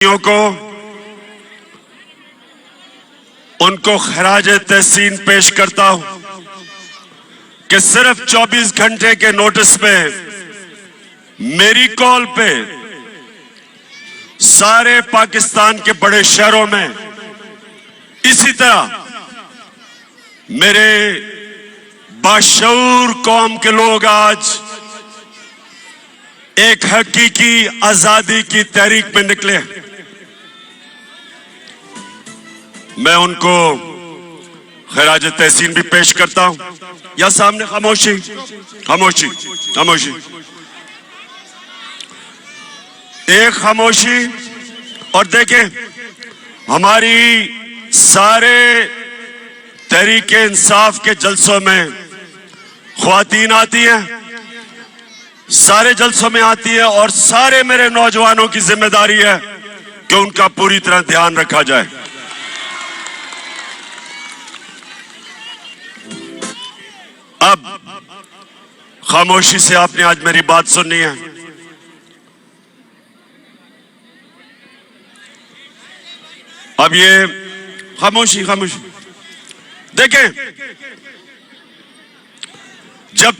को उनको खराज तहसीन पेश करता हूं कि सिर्फ 24 घंटे के नोटिस पे मेरी कॉल पे सारे पाकिस्तान के बड़े शहरों में इसी तरह मेरे बाशऊर कौम के लोग आज एक हकीकी आजादी की तहरीक में निकले। मैं उनको खराज तहसीन भी पेश करता हूं। या सामने खामोशी खामोशी खामोशी, एक खामोशी। और देखें, हमारी सारे तहरीके इंसाफ के जलसों में ख्वातीन आती हैं, सारे जलसों में आती है, और सारे मेरे नौजवानों की जिम्मेदारी है कि उनका पूरी तरह ध्यान रखा जाए। अब खामोशी से आपने आज मेरी बात सुननी है। अब ये खामोशी खामोशी। देखें, जब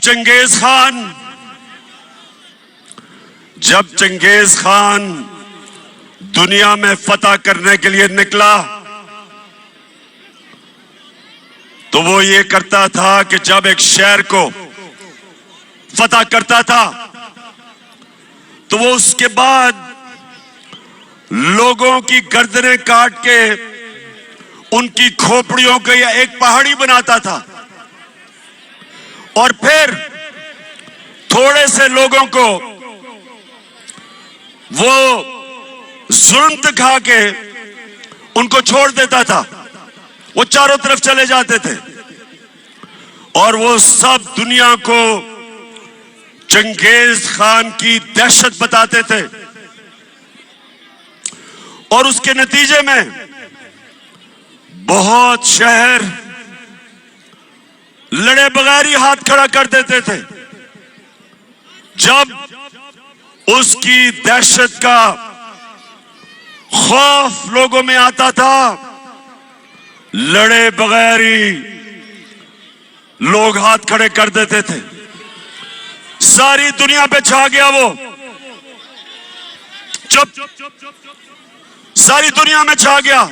चंगेज खान दुनिया में फतह करने के लिए निकला तो वो ये करता था कि जब एक शहर को फतह करता था तो वो उसके बाद लोगों की गर्दनें काट के उनकी खोपड़ियों को या एक पहाड़ी बनाता था, और फिर थोड़े से लोगों को वो जुल्म दिखा के उनको छोड़ देता था। वो चारों तरफ चले जाते थे और वो सब दुनिया को चंगेज खान की दहशत बताते थे, और उसके नतीजे में बहुत शहर लड़े बगैर ही हाथ खड़ा कर देते थे। जब उसकी दहशत का खौफ लोगों में आता था, लड़े बगैर ही लोग हाथ खड़े कर देते थे। सारी दुनिया पे छा गया वो, सारी दुनिया में छा गया।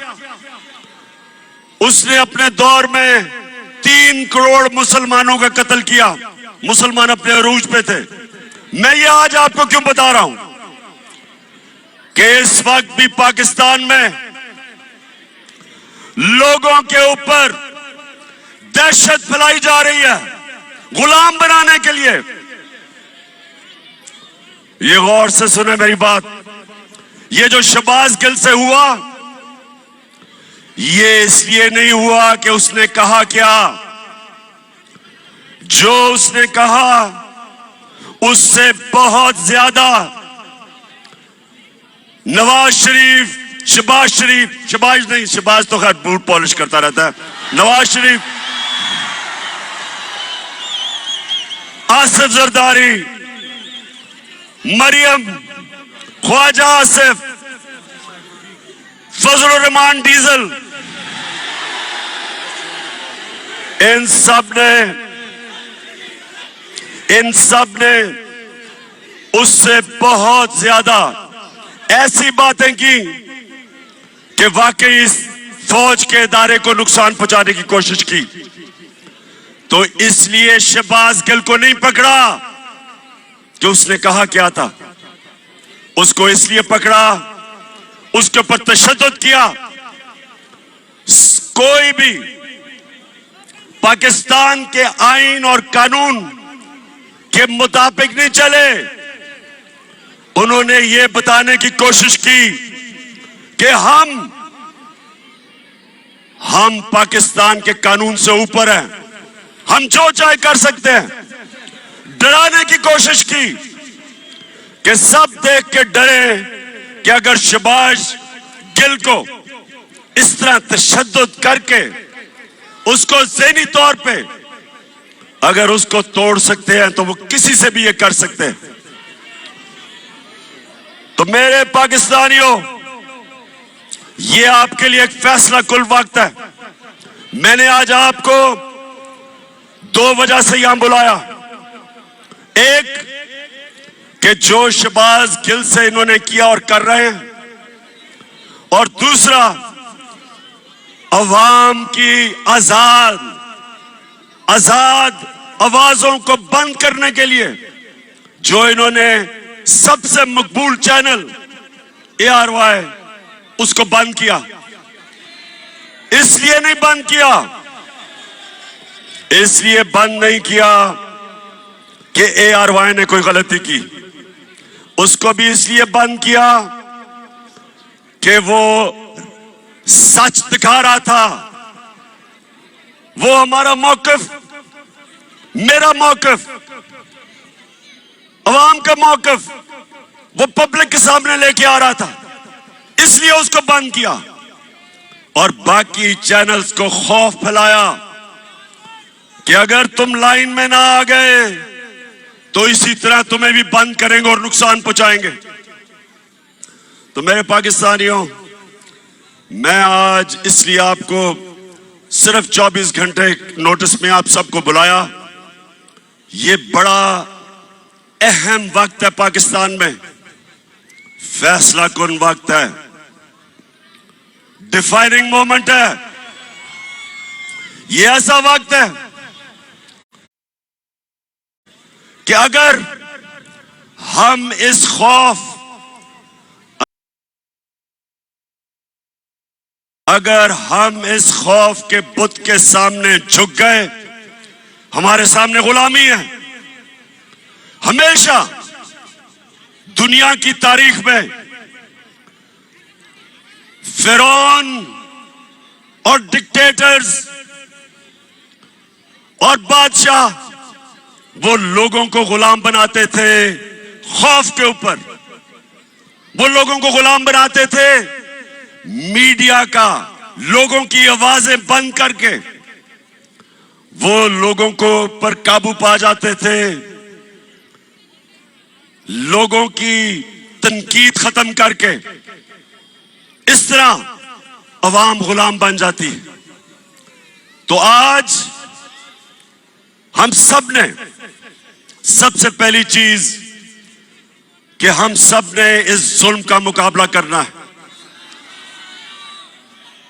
उसने अपने दौर में 3 करोड़ मुसलमानों का कत्ल किया। मुसलमान अपने अरूज पे थे। मैं ये आज आपको क्यों बता रहा हूं कि इस वक्त भी पाकिस्तान में लोगों के ऊपर दहशत फैलाई जा रही है गुलाम बनाने के लिए। ये गौर से सुने मेरी बात। ये जो शहबाज गिल से हुआ, ये इसलिए नहीं हुआ कि उसने कहा क्या। जो उसने कहा उससे बहुत ज्यादा नवाज शरीफ, शहबाज तो खैर बूट पॉलिश करता रहता है, नवाज शरीफ, आसिफ जरदारी, मरियम, ख्वाजा आसिफ, फजल रहमान डीजल, इन सब ने उससे बहुत ज्यादा ऐसी बातें की कि वाकई इस फौज के इदारे को नुकसान पहुंचाने की कोशिश की। तो इसलिए शहबाज गिल को नहीं पकड़ा कि उसने कहा क्या था, उसको इसलिए पकड़ा, उसके ऊपर तशद्दुद किया। कोई भी पाकिस्तान के आईन और कानून के मुताबिक नहीं चले। उन्होंने ये बताने की कोशिश की कि हम पाकिस्तान के कानून से ऊपर हैं, हम जो चाहे कर सकते हैं। डराने की कोशिश की कि सब देख के डरे कि अगर शहबाज गिल को इस तरह तशद्दुद करके उसको ज़हनी तौर पे अगर उसको तोड़ सकते हैं तो वो किसी से भी ये कर सकते हैं। तो मेरे पाकिस्तानियों, ये आपके लिए एक फैसला कुल वक्त है। मैंने आज आपको दो वजह से यहां बुलाया। एक कि जो शहबाज गिल से इन्होंने किया और कर रहे हैं, और दूसरा अवाम की आजाद आवाजों को बंद करने के लिए जो इन्होंने सबसे मकबूल चैनल ARY उसको बंद किया। इसलिए नहीं बंद किया, इसलिए बंद नहीं किया कि ARY ने कोई गलती की, उसको भी इसलिए बंद किया कि वो सच दिखा रहा था। वो हमारा मौकिफ, मेरा मौकिफ, अवाम का मौकिफ वो पब्लिक के सामने लेके आ रहा था, इसलिए उसको बंद किया। और बाकी चैनल्स को खौफ फैलाया कि अगर तुम लाइन में ना आ गए तो इसी तरह तुम्हें भी बंद करेंगे और नुकसान पहुंचाएंगे। तो मेरे पाकिस्तानियों, मैं आज इसलिए आपको सिर्फ 24 घंटे नोटिस में आप सबको बुलाया। ये बड़ा अहम वक्त है पाकिस्तान में, फैसला कुन वक्त है, डिफाइनिंग मोमेंट है। ये ऐसा वक्त है कि अगर हम इस खौफ, अगर हम इस खौफ के बुत के सामने झुक गए, हमारे सामने गुलामी है। हमेशा दुनिया की तारीख में फिरौन और डिक्टेटर्स और बादशाह वो लोगों को गुलाम बनाते थे खौफ के ऊपर। वो लोगों को गुलाम बनाते थे मीडिया का, लोगों की आवाजें बंद करके वो लोगों को पर काबू पा जाते थे, लोगों की तनकीद खत्म करके। इस तरह अवाम गुलाम बन जाती है। तो आज हम सब ने सबसे पहली चीज कि हम सब ने इस जुल्म का मुकाबला करना है।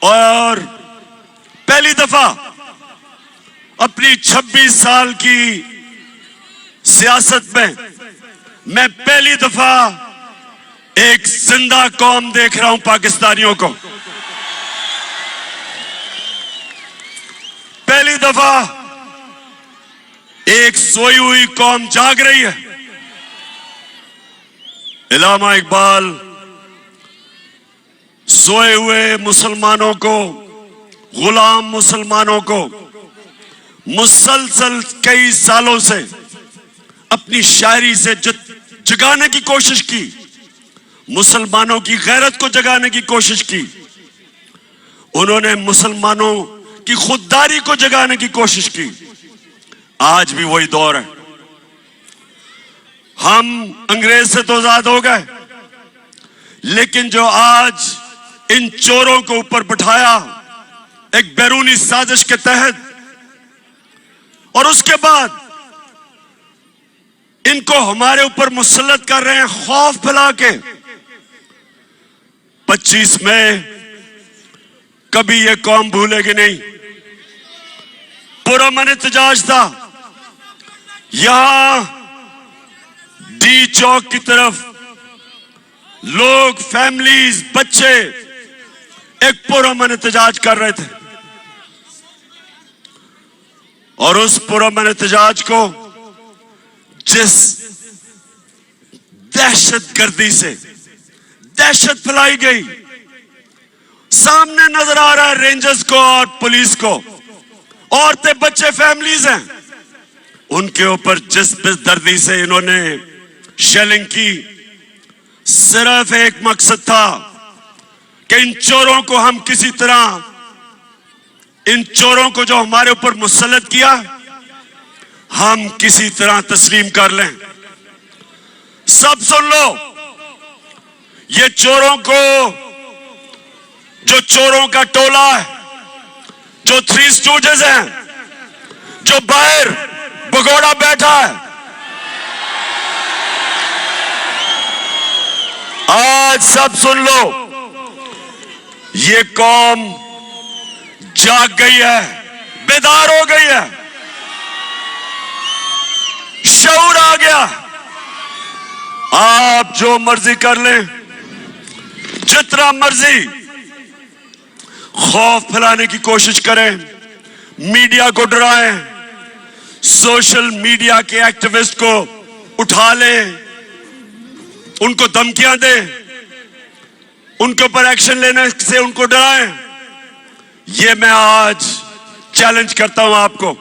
और पहली दफा अपनी 26 साल की सियासत में मैं पहली दफा एक जिंदा कौम देख रहा हूं पाकिस्तानियों को। पहली दफा एक सोई हुई कौम जाग रही है। इलामा इकबाल सोए हुए मुसलमानों को, गुलाम मुसलमानों को मुसलसल कई सालों से अपनी शायरी से जगाने की कोशिश की, मुसलमानों की गैरत को जगाने की कोशिश की। उन्होंने मुसलमानों की खुददारी को जगाने की कोशिश की। आज भी वही दौर है। हम अंग्रेज से तो आजाद हो गए, लेकिन जो आज इन चोरों को ऊपर बिठाया एक बैरूनी साजिश के तहत, और उसके बाद इनको हमारे ऊपर मुसल्लत कर रहे हैं खौफ फैला के। 25 मई कभी ये कौम भूलेगी नहीं। पुरअमन एहतजाज था। यहां डी चौक की तरफ लोग, फैमिलीज, बच्चे एक पुरअमन एहतजाज कर रहे थे, और उस पुरअमन एहतजाज को जिस दहशतगर्दी से दहशत फैलाई गई, सामने नजर आ रहा है रेंजर्स को और पुलिस को। औरतें, बच्चे, फैमिलीज हैं, उनके ऊपर जिस बेदर्दी से इन्होंने शेलिंग की, सिर्फ एक मकसद था कि इन चोरों को हम किसी तरह, इन चोरों को जो हमारे ऊपर मुसल्लत किया, हम किसी तरह तस्लीम कर लें। सब सुन लो, ये चोरों को जो चोरों का टोला है, जो थ्री स्टूडेंट्स हैं, जो बाहर भगोड़ा बैठा है, आज सब सुन लो, ये कौम जाग गई है, बेदार हो गई है, शऊर आ गया। आप जो मर्जी कर लें, जितना मर्जी खौफ फैलाने की कोशिश करें, मीडिया को डराएं, सोशल मीडिया के एक्टिविस्ट को उठा लें, उनको धमकियां दें, उनके ऊपर एक्शन लेने से उनको डराएं। ये मैं आज चैलेंज करता हूं आपको,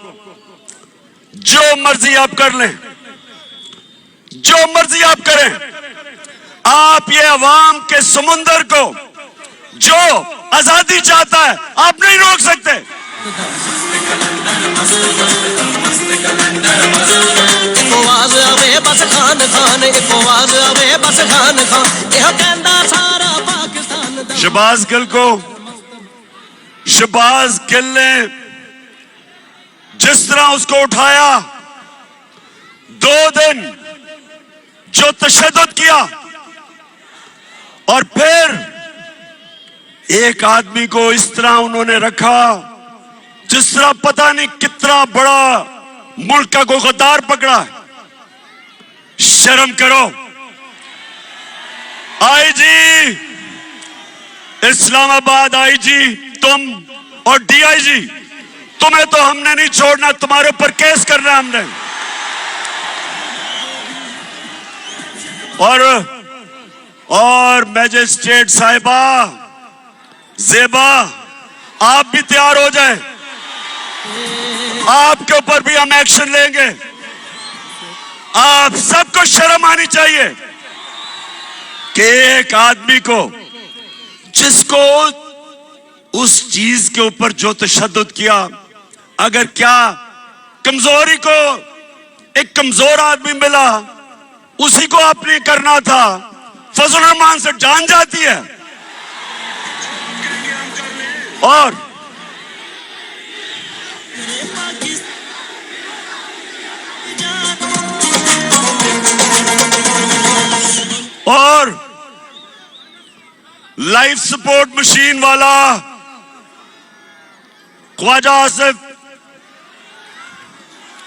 जो मर्जी आप कर लें, जो मर्जी आप करें, आप ये अवाम के समुंदर को जो आजादी चाहता है आप नहीं रोक सकते। शहबाज गिल को, शहबाज गिल ने जिस तरह उसको उठाया, 2 दिन जो तशद्दुद किया, और फिर एक आदमी को इस तरह उन्होंने रखा जिस तरह पता नहीं कितना बड़ा मुल्क का कोई गद्दार पकड़ा है। शर्म करो। आईजी इस्लामाबाद, आईजी तुम और डीआईजी, तुम्हें तो हमने नहीं छोड़ना, तुम्हारे ऊपर केस करना है हमने। और मैजिस्ट्रेट साहिबा ज़ेबा, आप भी तैयार हो जाएं, आपके ऊपर भी हम एक्शन लेंगे। आप सबको शर्म आनी चाहिए कि एक आदमी को, जिसको उस चीज के ऊपर जो तशद्दुद किया, अगर क्या कमजोरी को एक कमजोर आदमी मिला, उसी को आपने करना था। फजल रहमान से जान जाती है। और लाइफ सपोर्ट मशीन वाला ख्वाजा आसिफ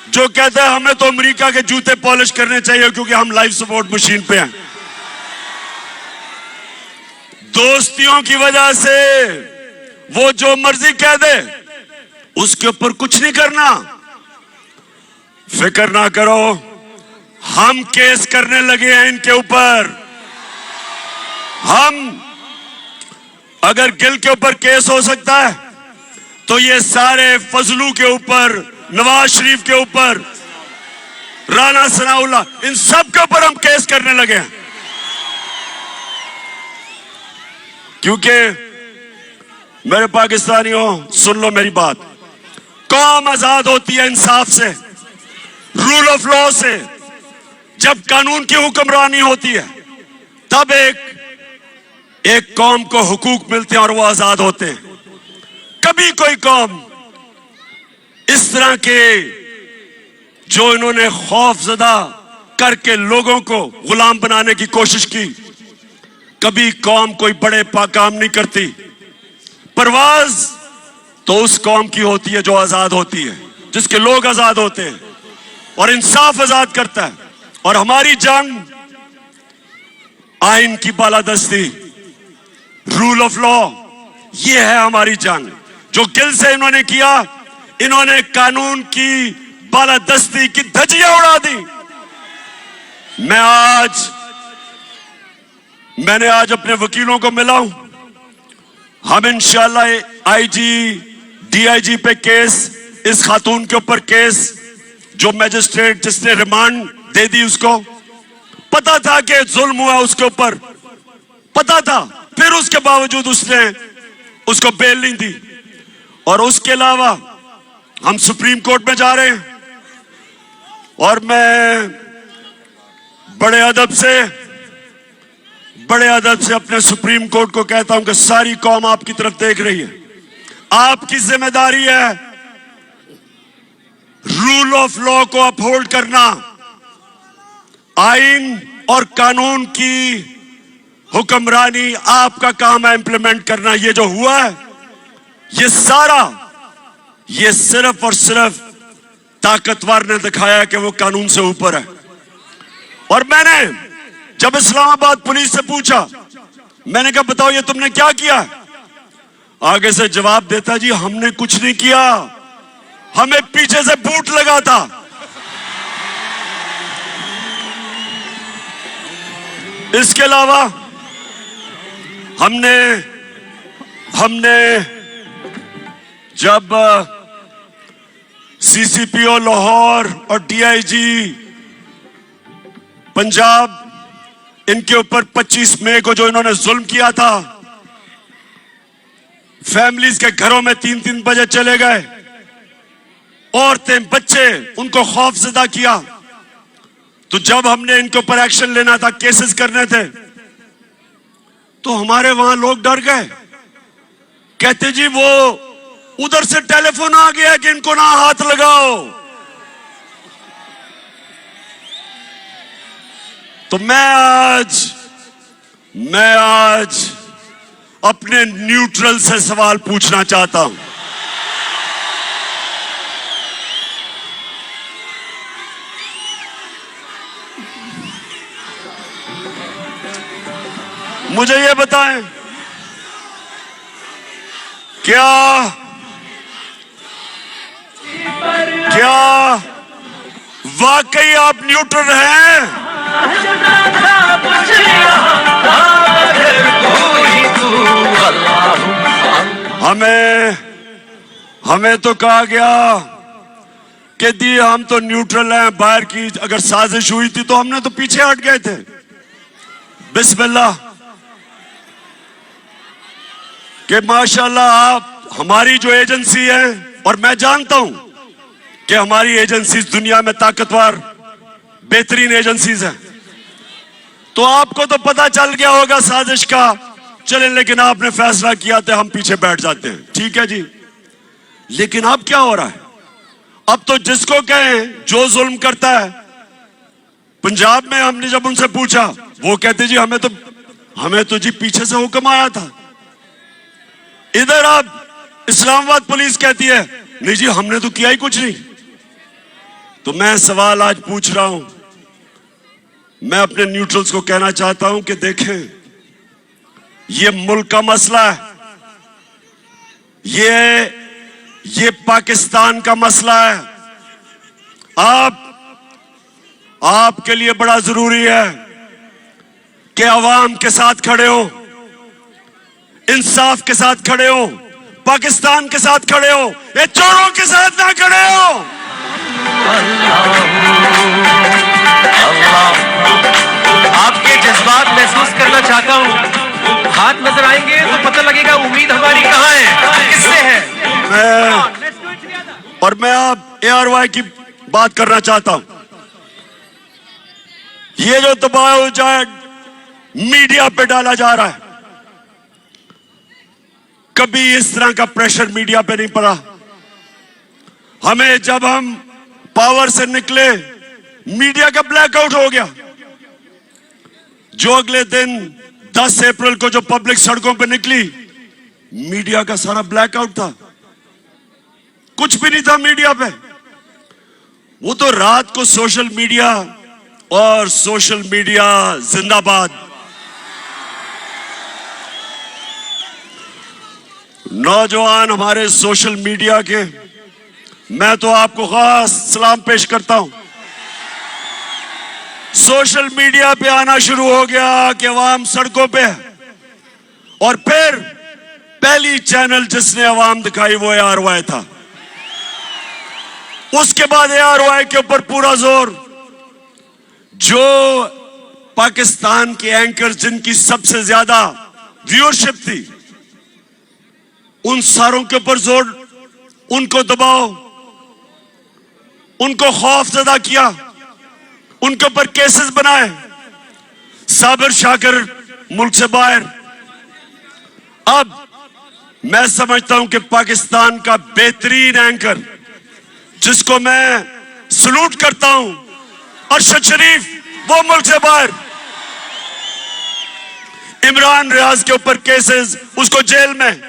जो कहता है हमें तो अमेरिका के जूते पॉलिश करने चाहिए क्योंकि हम लाइफ सपोर्ट मशीन पे हैं। दोस्तियों की वजह से वो जो मर्जी कह दे, उसके ऊपर कुछ नहीं करना। फिक्र ना करो, हम केस करने लगे हैं इनके ऊपर। हम, अगर गिल के ऊपर केस हो सकता है तो ये सारे फजलू के ऊपर, नवाज शरीफ के ऊपर, राना सनाउल्लाह, इन सब के ऊपर हम केस करने लगे हैं। क्योंकि मेरे पाकिस्तानियों, सुन लो मेरी बात, कौम आजाद होती है इंसाफ से, रूल ऑफ लॉ से। जब कानून की हुक्मरानी होती है तब एक कौम को हुकूक मिलते हैं और वो आजाद होते हैं। कभी कोई कौम इस तरह के जो इन्होंने खौफजदा करके लोगों को गुलाम बनाने की कोशिश की, कभी कौम कोई बड़े काम नहीं करती। परवाज तो उस कौम की होती है जो आजाद होती है, जिसके लोग आजाद होते हैं और इंसाफ आजाद करता है। और हमारी जंग आइन की बालादस्ती, रूल ऑफ लॉ, ये है हमारी जंग। जो गिल से इन्होंने किया, इन्होंने कानून की बालादस्ती की धज्जियां उड़ा दी। मैंने आज अपने वकीलों को मिला हूं। हम इंशाल्लाह आईजी, डीआईजी पे केस, इस खातून के ऊपर केस, जो मैजिस्ट्रेट जिसने रिमांड दे दी, उसको पता था कि जुल्म हुआ, उसके ऊपर पता था, फिर उसके बावजूद उसने उसको बेल नहीं दी। और उसके अलावा हम सुप्रीम कोर्ट में जा रहे हैं और मैं बड़े अदब से बड़े अदब से अपने सुप्रीम कोर्ट को कहता हूं कि सारी कौम आपकी तरफ देख रही है। आपकी जिम्मेदारी है रूल ऑफ लॉ को अपहोल्ड करना, आइन और कानून की हुक्मरानी आपका काम है इंप्लीमेंट करना। ये जो हुआ है ये सारा, ये सिर्फ और सिर्फ ताकतवर ने दिखाया कि वो कानून से ऊपर है। और मैंने जब इस्लामाबाद पुलिस से पूछा, मैंने कहा बताओ ये तुमने क्या किया, आगे से जवाब देता जी हमने कुछ नहीं किया, हमें पीछे से बूट लगा था। इसके अलावा हमने जब सीसीपीओ लाहौर और डीआईजी पंजाब इनके ऊपर 25 मई को जो इन्होंने जुल्म किया था, फैमिलीज के घरों में 3-3 बजे चले गए, औरतें बच्चे उनको खौफजदा किया, तो जब हमने इनके ऊपर एक्शन लेना था, केसेस करने थे, तो हमारे वहां लोग डर गए, कहते जी वो उधर से टेलीफोन आ गया कि इनको ना हाथ लगाओ। तो मैं आज अपने न्यूट्रल से सवाल पूछना चाहता हूं। मुझे ये बताएं, क्या वाकई आप न्यूट्रल हैं? हमें तो कहा गया कि दी हम तो न्यूट्रल हैं, बाहर की अगर साजिश हुई थी तो हमने तो पीछे हट गए थे। बिस्मिल्लाह कि माशाल्लाह आप हमारी जो एजेंसी है, और मैं जानता हूं कि हमारी एजेंसीज दुनिया में ताकतवर बेहतरीन एजेंसीज हैं, तो आपको तो पता चल गया होगा साजिश का, चले लेकिन आपने फैसला किया था हम पीछे बैठ जाते हैं, ठीक है जी। लेकिन अब क्या हो रहा है? अब तो जिसको कहें जो जुल्म करता है, पंजाब में हमने जब उनसे पूछा वो कहते जी हमें तो जी पीछे से हुक्म आया था। इधर अब इस्लामाबाद पुलिस कहती है नहीं जी हमने तो किया ही कुछ नहीं। तो मैं सवाल आज पूछ रहा हूं, मैं अपने न्यूट्रल्स को कहना चाहता हूं कि देखें, ये मुल्क का मसला है, ये पाकिस्तान का मसला है। आपके लिए बड़ा जरूरी है कि अवाम के साथ खड़े हो, इंसाफ के साथ खड़े हो, पाकिस्तान के साथ खड़े हो, ये चोरों के साथ ना खड़े हो। आपके जज्बात महसूस करना चाहता हूं, हाथ नजर आएंगे तो पता लगेगा उम्मीद हमारी कहां है, किससे है। मैं आप ARY की बात करना चाहता हूं। ये जो दबाव चाहे मीडिया पे डाला जा रहा है, कभी इस तरह का प्रेशर मीडिया पे नहीं पड़ा। हमें जब हम पावर से निकले, मीडिया का ब्लैकआउट हो गया। जो अगले दिन 10 अप्रैल को जो पब्लिक सड़कों पे निकली, मीडिया का सारा ब्लैकआउट था, कुछ भी नहीं था मीडिया पे। वो तो रात को सोशल मीडिया और सोशल मीडिया जिंदाबाद। नौजवान हमारे सोशल मीडिया के, मैं तो आपको खास सलाम पेश करता हूं। सोशल मीडिया पे आना शुरू हो गया कि अवाम सड़कों पे है, और फिर पहली चैनल जिसने अवाम दिखाई वो ARY था। उसके बाद ARY के ऊपर पूरा जोर, जो पाकिस्तान के एंकर जिनकी सबसे ज्यादा व्यूअरशिप थी, उन सारों के ऊपर जोर, उनको दबाओ, उनको खौफजदा किया, उनके ऊपर केसेस बनाए। साबिर शाकिर मुल्क से बाहर। अब मैं समझता हूं कि पाकिस्तान का बेहतरीन एंकर, जिसको मैं सलूट करता हूं, अरशद शरीफ, वो मुल्क से बाहर। इमरान रियाज के ऊपर केसेस, उसको जेल में,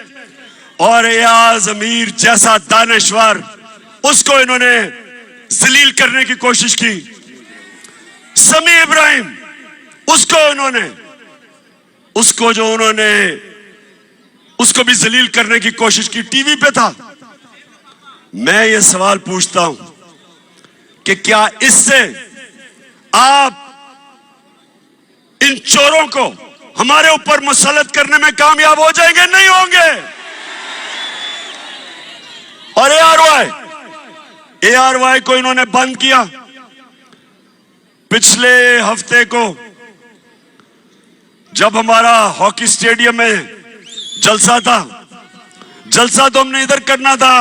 और एयाज अमीर जैसा दानश्वर, उसको इन्होंने जलील करने की कोशिश की। समी इब्राहिम, उसको भी जलील करने की कोशिश की, टीवी पे था। मैं ये सवाल पूछता हूं कि क्या इससे आप इन चोरों को हमारे ऊपर मुसल्लत करने में कामयाब हो जाएंगे? नहीं होंगे। और ARY को इन्होंने बंद किया। पिछले हफ्ते को जब हमारा हॉकी स्टेडियम में जलसा तो हमने इधर करना था,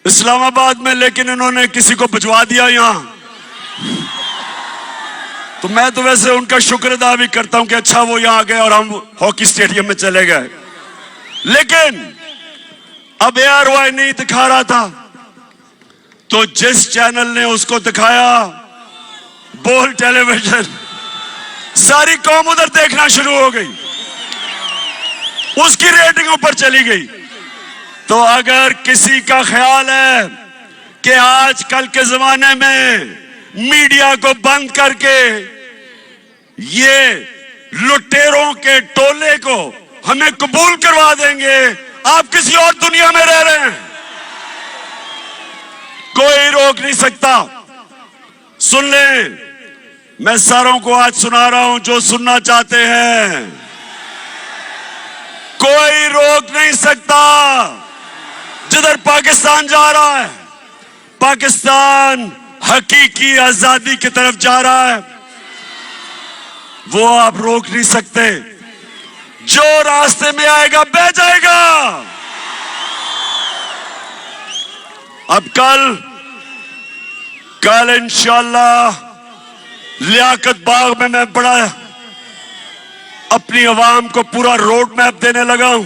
इस्लामाबाद में, लेकिन इन्होंने किसी को भिजवा दिया यहां। तो मैं तो वैसे उनका शुक्र अदा भी करता हूं कि अच्छा वो यहां आ गए और हम हॉकी स्टेडियम में चले गए। लेकिन अब ARY नहीं दिखा रहा था, तो जिस चैनल ने उसको दिखाया, बोल टेलीविजन, सारी कौम उधर देखना शुरू हो गई, उसकी रेटिंग ऊपर चली गई। तो अगर किसी का ख्याल है कि आजकल के जमाने में मीडिया को बंद करके ये लुटेरों के टोले को हमें कबूल करवा देंगे, आप किसी और दुनिया में रह रहे हैं। कोई रोक नहीं सकता। सुन ले, मैं सारों को आज सुना रहा हूं जो सुनना चाहते हैं। कोई रोक नहीं सकता। जिधर पाकिस्तान जा रहा है, पाकिस्तान हकीकी आजादी की तरफ जा रहा है, वो आप रोक नहीं सकते। जो रास्ते में आएगा बह जाएगा। अब कल इंशाअल्लाह लियाकत बाग में मैं बड़ा अपनी आवाम को पूरा रोड मैप देने लगा हूं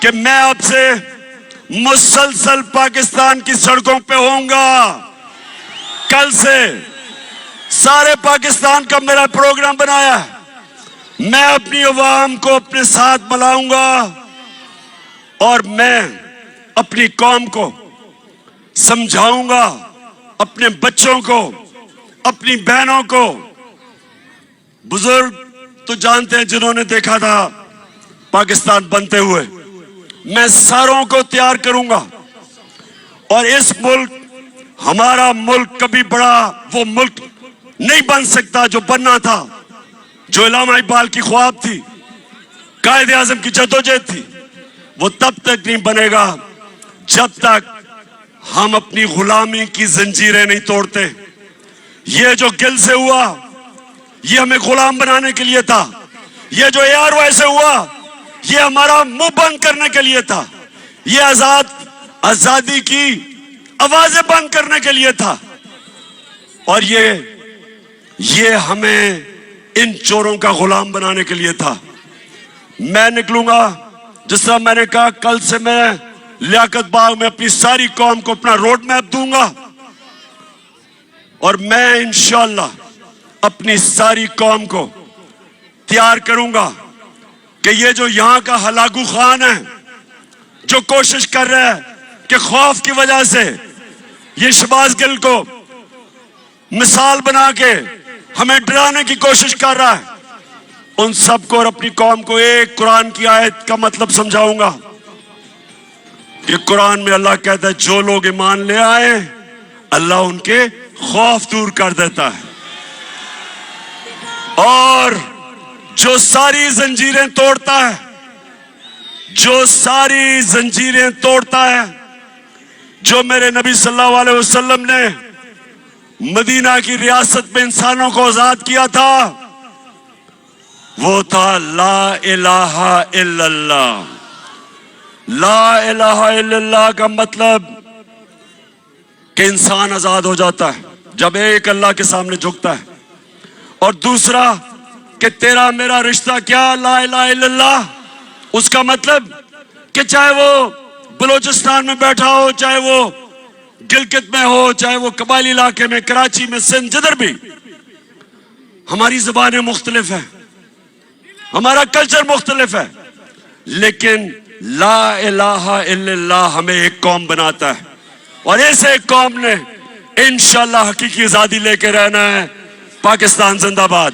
कि मैं अब से मुसलसल पाकिस्तान की सड़कों पे होऊंगा। कल से सारे पाकिस्तान का मेरा प्रोग्राम बनाया है। मैं अपनी आवाम को अपने साथ मिलाऊंगा और मैं अपनी कौम को समझाऊंगा, अपने बच्चों को, अपनी बहनों को। बुजुर्ग तो जानते हैं जिन्होंने देखा था पाकिस्तान बनते हुए। मैं सारों को तैयार करूंगा और इस मुल्क, हमारा मुल्क कभी बड़ा वो मुल्क नहीं बन सकता जो बनना था, जो इलामा इकबाल की ख्वाब थी, कायदे आजम की जद्दोजहद थी। वो तब तक नहीं बनेगा जब तक हम अपनी गुलामी की जंजीरें नहीं तोड़ते। ये जो गिल से हुआ, ये हमें गुलाम बनाने के लिए था। ये जो ARY से हुआ, ये हमारा मुंह बंद करने के लिए था। ये आजादी की आवाजें बंद करने के लिए था। और ये हमें इन चोरों का गुलाम बनाने के लिए था। मैं निकलूंगा, जिस तरह मैंने कहा, कल से मैं लियाकत बाग में अपनी सारी कौम को अपना रोड मैप दूंगा और मैं इंशाअल्लाह अपनी सारी कौम को तैयार करूंगा कि ये जो यहां का हलाकू खान है, जो कोशिश कर रहा है कि खौफ की वजह से ये शहबाज गिल को मिसाल बना के हमें डराने की कोशिश कर रहा है, उन सबको और अपनी कौम को एक कुरान की आयत का मतलब समझाऊंगा। ये कुरान में अल्लाह कहता है, जो लोग ईमान ले आए अल्लाह उनके खौफ दूर कर देता है, और जो सारी जंजीरें तोड़ता है, जो सारी जंजीरें तोड़ता है, जो मेरे नबी सल्लल्लाहु अलैहि वसल्लम ने मदीना की रियासत में इंसानों को आजाद किया था, वो था ला इलाहा इल्लल्लाह। ला इलाहा इल्लल्लाह का मतलब कि इंसान आजाद हो जाता है जब एक अल्लाह के सामने झुकता है, और दूसरा कि तेरा मेरा रिश्ता क्या, ला इलाहा इल्लल्लाह। उसका मतलब कि चाहे वो बलूचिस्तान में बैठा हो, चाहे वो गिलगित में हो, चाहे वो कबायली इलाके में, कराची में, सिंध, जिधर भी, हमारी जुबानें मुख्तलिफ है, हमारा कल्चर मुख्तलिफ है, लेकिन ला इलाहा इल्लल्लाह हमें एक कौम बनाता है। और इस एक कौम ने इंशाअल्लाह हकीकी आजादी लेके रहना है। पाकिस्तान जिंदाबाद।